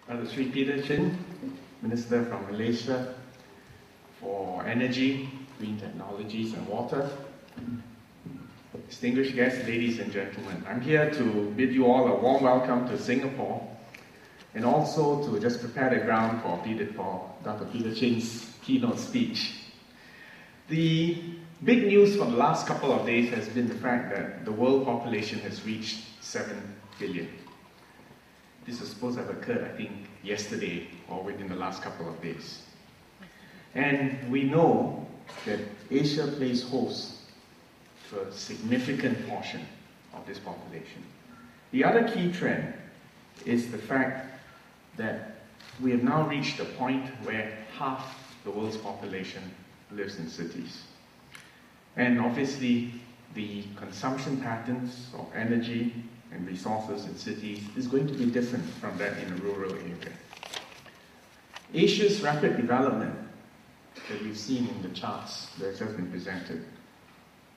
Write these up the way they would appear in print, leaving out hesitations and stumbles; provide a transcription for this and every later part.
Sri Peter Chin, Minister from Malaysia for Energy, Green Technologies and Water. Distinguished guests, ladies and gentlemen, I'm here to bid you all a warm welcome to Singapore and also to just prepare the ground for Dr. Peter Chin's keynote speech. The big news for the last couple of days has been the fact that the world population has reached 7 billion. This is supposed to have occurred, I think, yesterday or within the last couple of days. And we know that Asia plays host to a significant portion of this population. The other key trend is the fact that we have now reached a point where half the world's population lives in cities. And obviously, the consumption patterns of energy and resources in cities is going to be different from that in a rural area. Asia's rapid development that we've seen in the charts that have just been presented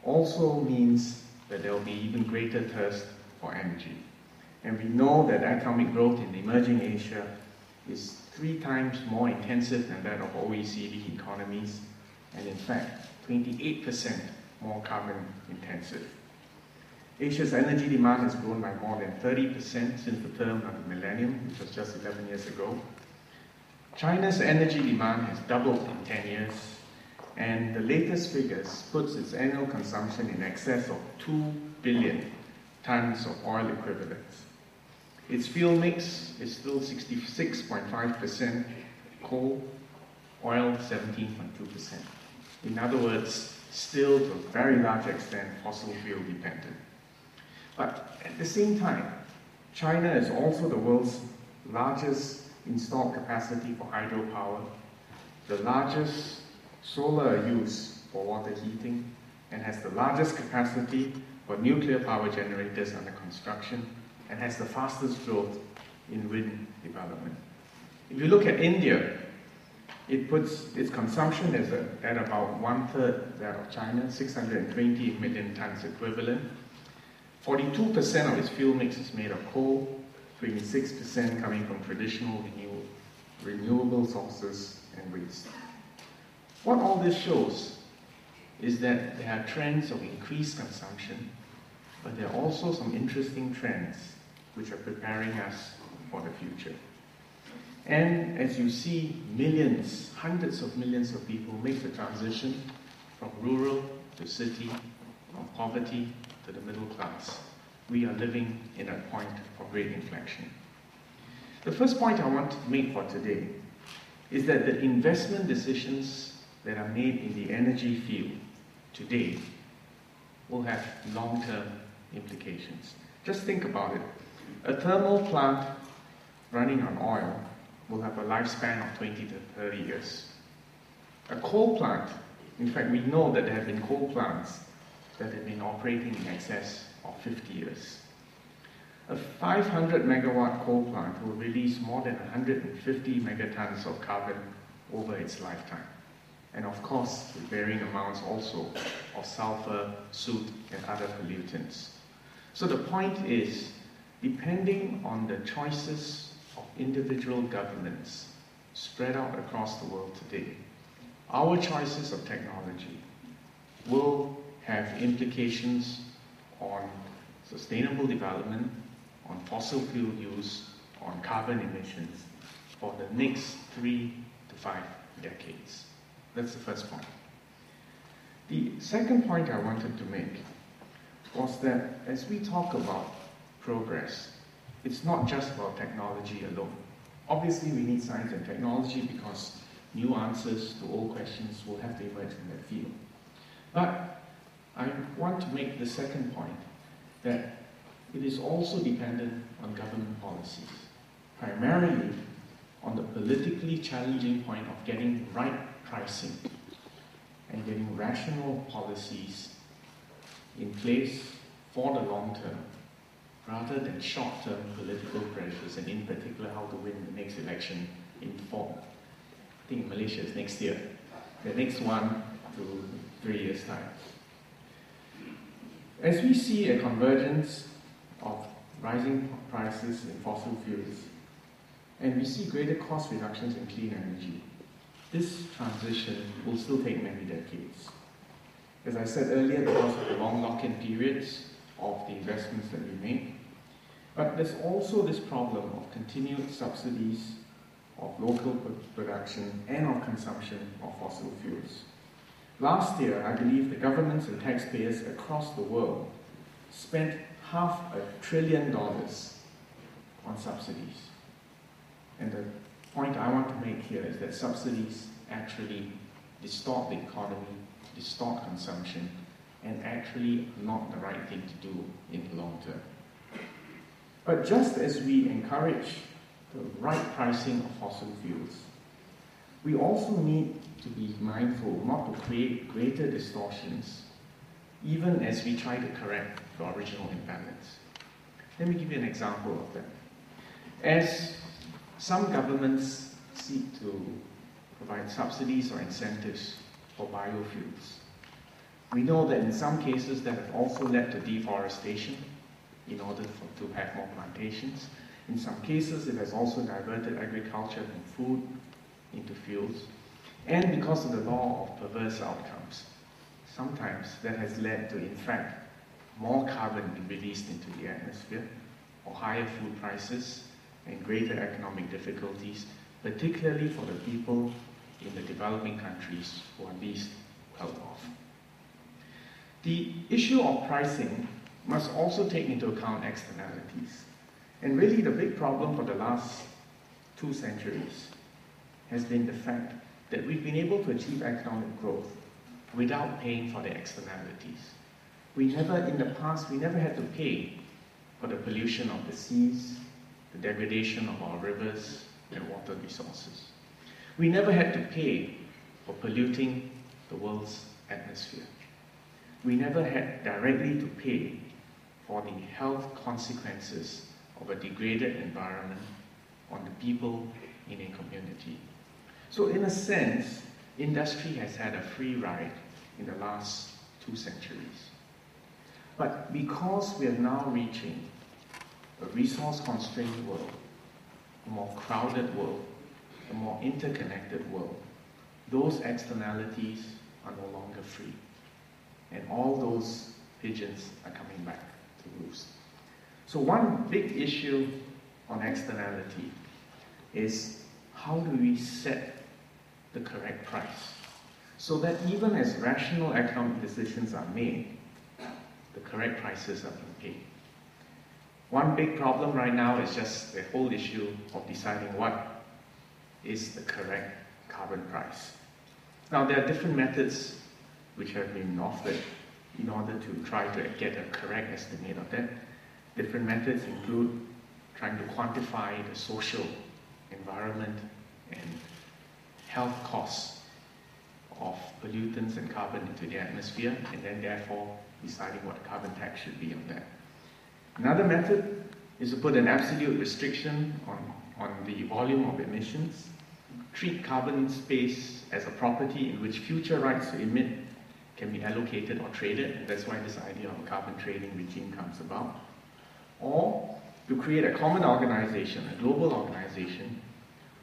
also means that there will be even greater thirst for energy. And we know that economic growth in emerging Asia is 3 times more intensive than that of OECD economies, and in fact, 28% more carbon intensive. Asia's energy demand has grown by more than 30% since the turn of the millennium, which was just 11 years ago. China's energy demand has doubled in 10 years, and the latest figures puts its annual consumption in excess of 2 billion tons of oil equivalents. Its fuel mix is still 66.5% coal, oil 17.2%. In other words, still to a very large extent fossil fuel dependent. But at the same time, China is also the world's largest installed capacity for hydropower, the largest solar use for water heating, and has the largest capacity for nuclear power generators under construction, and has the fastest growth in wind development. If you look at India, it puts its consumption at about 1/3 that of China, 620 million tons equivalent. 42% of its fuel mix is made of coal, 26% coming from traditional renewable sources and waste. What all this shows is that there are trends of increased consumption, but there are also some interesting trends which are preparing us for the future. And as you see, millions, hundreds of millions of people make the transition from rural to city, from poverty to the middle class. We are living in a point of great inflection. The first point I want to make for today is that the investment decisions that are made in the energy field today will have long-term implications. Just think about it. A thermal plant running on oil will have a lifespan of 20 to 30 years. A coal plant, in fact, we know that there have been coal plants that have been operating in excess of 50 years. A 500 megawatt coal plant will release more than 150 megatons of carbon over its lifetime. And of course, with varying amounts also of sulfur, soot, and other pollutants. So the point is, depending on the choices of individual governments spread out across the world today, our choices of technology will have implications on sustainable development, on fossil fuel use, on carbon emissions for the next 3 to 5 decades. That's the first point. The second point I wanted to make was that as we talk about progress, it's not just about technology alone. Obviously, we need science and technology because new answers to old questions will have to emerge in that field. But I want to make the second point, that it is also dependent on government policies, primarily on the politically challenging point of getting right pricing and getting rational policies in place for the long term, rather than short-term political pressures, and in particular how to win the next election in I think Malaysia is next year, the next 1 to 3 years' time. As we see a convergence of rising prices in fossil fuels, and we see greater cost reductions in clean energy. This transition will still take many decades. As I said earlier, because of the long lock-in periods of the investments that we make, but there's also this problem of continued subsidies of local production and of consumption of fossil fuels. Last year, I believe the governments and taxpayers across the world spent $500 billion on subsidies. And the point I want to make here is that subsidies actually distort the economy, distort consumption, and actually not the right thing to do in the long term. But just as we encourage the right pricing of fossil fuels, we also need to be mindful not to create greater distortions, even as we try to correct the original imbalance. Let me give you an example of that. As some governments seek to provide subsidies or incentives for biofuels, we know that in some cases that have also led to deforestation in order to have more plantations. In some cases, it has also diverted agriculture from food into fuels. And because of the law of perverse outcomes, sometimes that has led to, in fact, more carbon being released into the atmosphere, or higher food prices, and greater economic difficulties, particularly for the people in the developing countries who are least well off. The issue of pricing must also take into account externalities. And really the big problem for the last 2 centuries has been the fact that we've been able to achieve economic growth without paying for the externalities. In the past, we never had to pay for the pollution of the seas, the degradation of our rivers and water resources. We never had to pay for polluting the world's atmosphere. We never had directly to pay for the health consequences of a degraded environment on the people in a community. So in a sense, industry has had a free ride in the last 2 centuries. But because we are now reaching a resource-constrained world, a more crowded world, a more interconnected world, those externalities are no longer free. And all those pigeons are coming back to roost. So one big issue on externality is how do we set the correct price so that even as rational economic decisions are made, the correct prices are being paid. One big problem right now is just the whole issue of deciding what is the correct carbon price. Now there are different methods which have been offered in order to try to get a correct estimate of that. Different methods include trying to quantify the social, environment, and health costs of pollutants and carbon into the atmosphere, and then therefore deciding what carbon tax should be on that. Another method is to put an absolute restriction on the volume of emissions, treat carbon space as a property in which future rights to emit can be allocated or traded, and that's why this idea of a carbon trading regime comes about. Or to create a common organization, a global organization,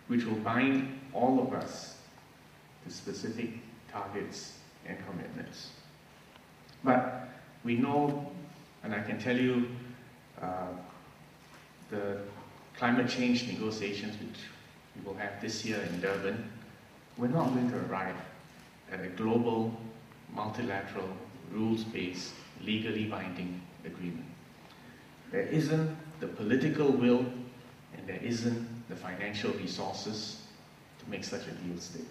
which will bind all of us to specific targets and commitments. But we know, and I can tell you, the climate change negotiations which we will have this year in Durban, we're not going to arrive at a global, multilateral, rules-based, legally binding agreement. There isn't the political will and there isn't the financial resources to make such a deal stick.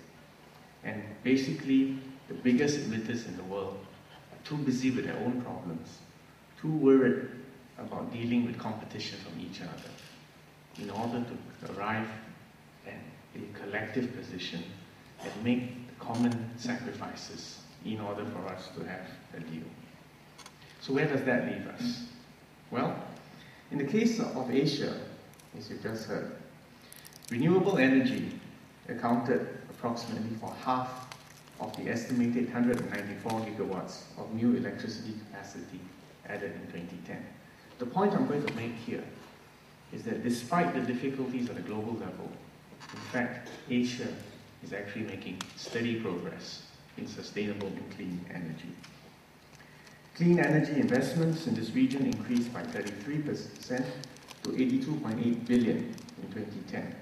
And basically, the biggest emitters in the world are too busy with their own problems, too worried about dealing with competition from each other in order to arrive at a collective position and make the common sacrifices in order for us to have a deal. So where does that leave us? Well, in the case of Asia, as you just heard, renewable energy accounted approximately for half of the estimated 194 gigawatts of new electricity capacity added in 2010. The point I'm going to make here is that despite the difficulties at the global level, in fact, Asia is actually making steady progress in sustainable and clean energy. Clean energy investments in this region increased by 33% to 82.8 billion in 2010.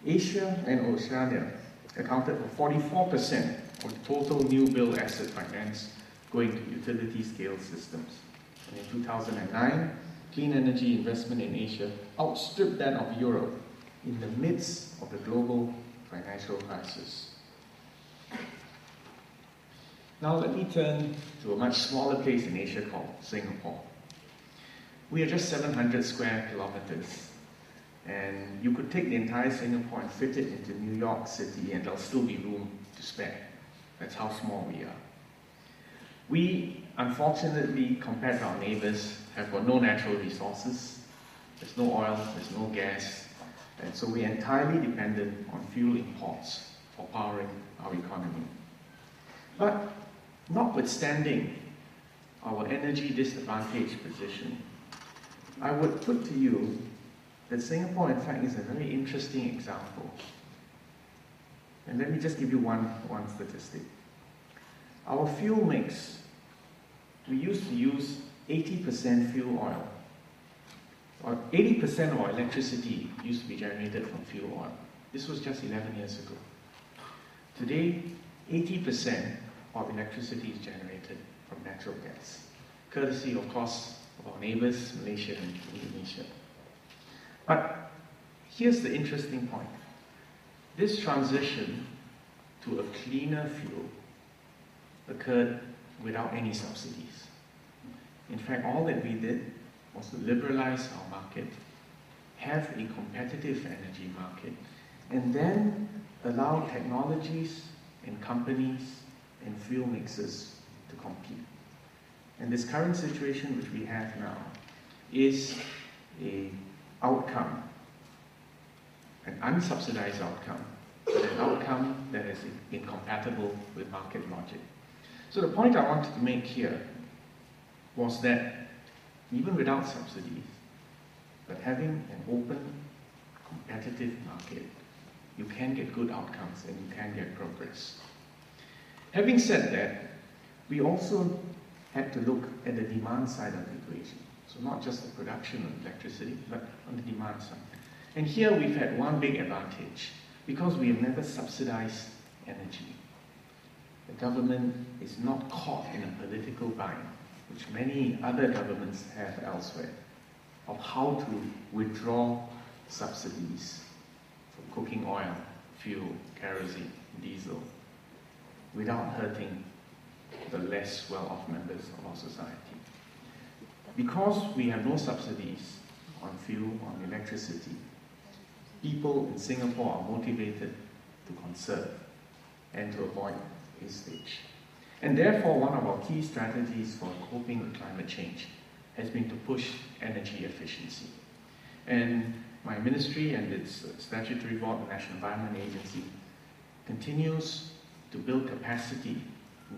Asia and Oceania accounted for 44% of the total new build asset finance going to utility scale systems. And in 2009, clean energy investment in Asia outstripped that of Europe in the midst of the global financial crisis. Now let me turn to a much smaller place in Asia called Singapore. We are just 700 square kilometers, and you could take the entire Singapore and fit it into New York City and there'll still be room to spare. That's how small we are. We, unfortunately, compared to our neighbors, have got no natural resources. There's no oil, there's no gas, and so we're entirely dependent on fuel imports for powering our economy. But notwithstanding our energy disadvantaged position, I would put to you that Singapore, in fact, is a very interesting example. And let me just give you one statistic. Our fuel mix, we used to use 80% fuel oil. Or 80% of our electricity used to be generated from fuel oil. This was just 11 years ago. Today, 80% of electricity is generated from natural gas, courtesy, of course, of our neighbors, Malaysia and Indonesia. But here's the interesting point. This transition to a cleaner fuel occurred without any subsidies. In fact, all that we did was to liberalize our market, have a competitive energy market, and then allow technologies and companies and fuel mixes to compete. And this current situation which we have now is an outcome, an unsubsidized outcome, but an outcome that is incompatible with market logic. So the point I wanted to make here was that even without subsidies, but having an open, competitive market, you can get good outcomes and you can get progress. Having said that, we also had to look at the demand side of the equation. So not just the production of electricity, but on the demand side. And here we've had one big advantage, because we have never subsidized energy. The government is not caught in a political bind, which many other governments have elsewhere, of how to withdraw subsidies for cooking oil, fuel, kerosene, diesel, without hurting the less well-off members of our society. Because we have no subsidies on fuel, on electricity, people in Singapore are motivated to conserve and to avoid wastage. And therefore, one of our key strategies for coping with climate change has been to push energy efficiency. And my ministry and its statutory board, the National Environment Agency, continues to build capacity,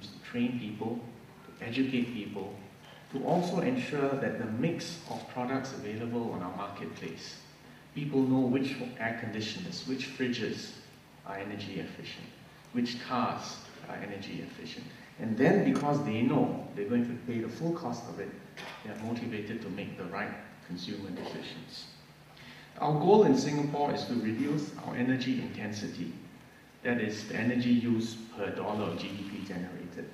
to train people, to educate people, to also ensure that the mix of products available on our marketplace, people know which air conditioners, which fridges are energy efficient, which cars are energy efficient. And then because they know they're going to pay the full cost of it, they are motivated to make the right consumer decisions. Our goal in Singapore is to reduce our energy intensity, that is, the energy used per dollar of GDP generated,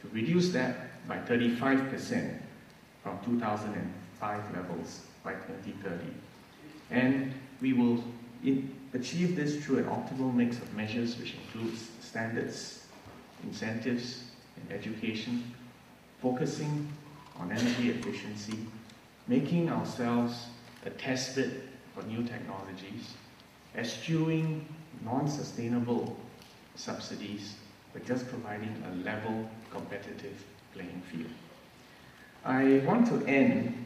to reduce that by 35% from 2005 levels by 2030. And we will achieve this through an optimal mix of measures which includes standards, incentives, and education, focusing on energy efficiency, making ourselves a test bed for new technologies, eschewing non-sustainable subsidies, but just providing a level, competitive playing field. I want to end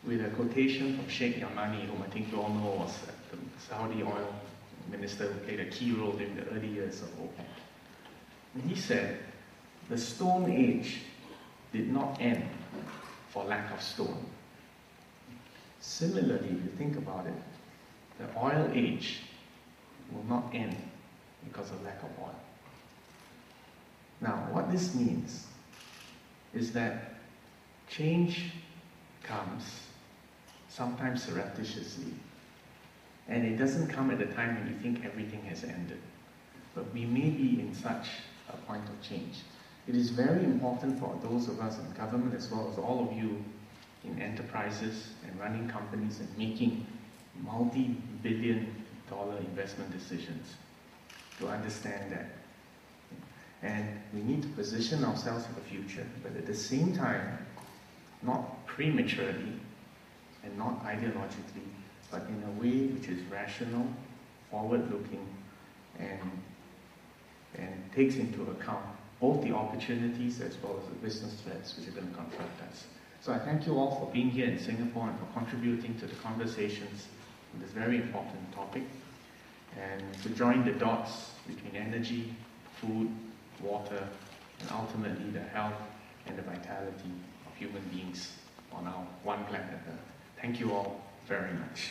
with a quotation from Sheikh Yamani, whom I think you all know was the Saudi oil minister who played a key role during the early years of OPEC. And he said, "The Stone Age did not end for lack of stone. Similarly, if you think about it, the oil age will not end because of lack of oil. Now, what this means is that change comes sometimes surreptitiously, and it doesn't come at a time when you think everything has ended. But we may be in such a point of change. It is very important for those of us in government, as well as all of you in enterprises and running companies and making multi-billion-dollar investment decisions, to understand that. And we need to position ourselves for the future, but at the same time, not prematurely and not ideologically, but in a way which is rational, forward-looking, and takes into account both the opportunities as well as the business threats which are going to confront us. So I thank you all for being here in Singapore and for contributing to the conversations on this very important topic, and to join the dots between energy, food, water, and ultimately the health and the vitality of human beings on our one planet Earth. Thank you all very much.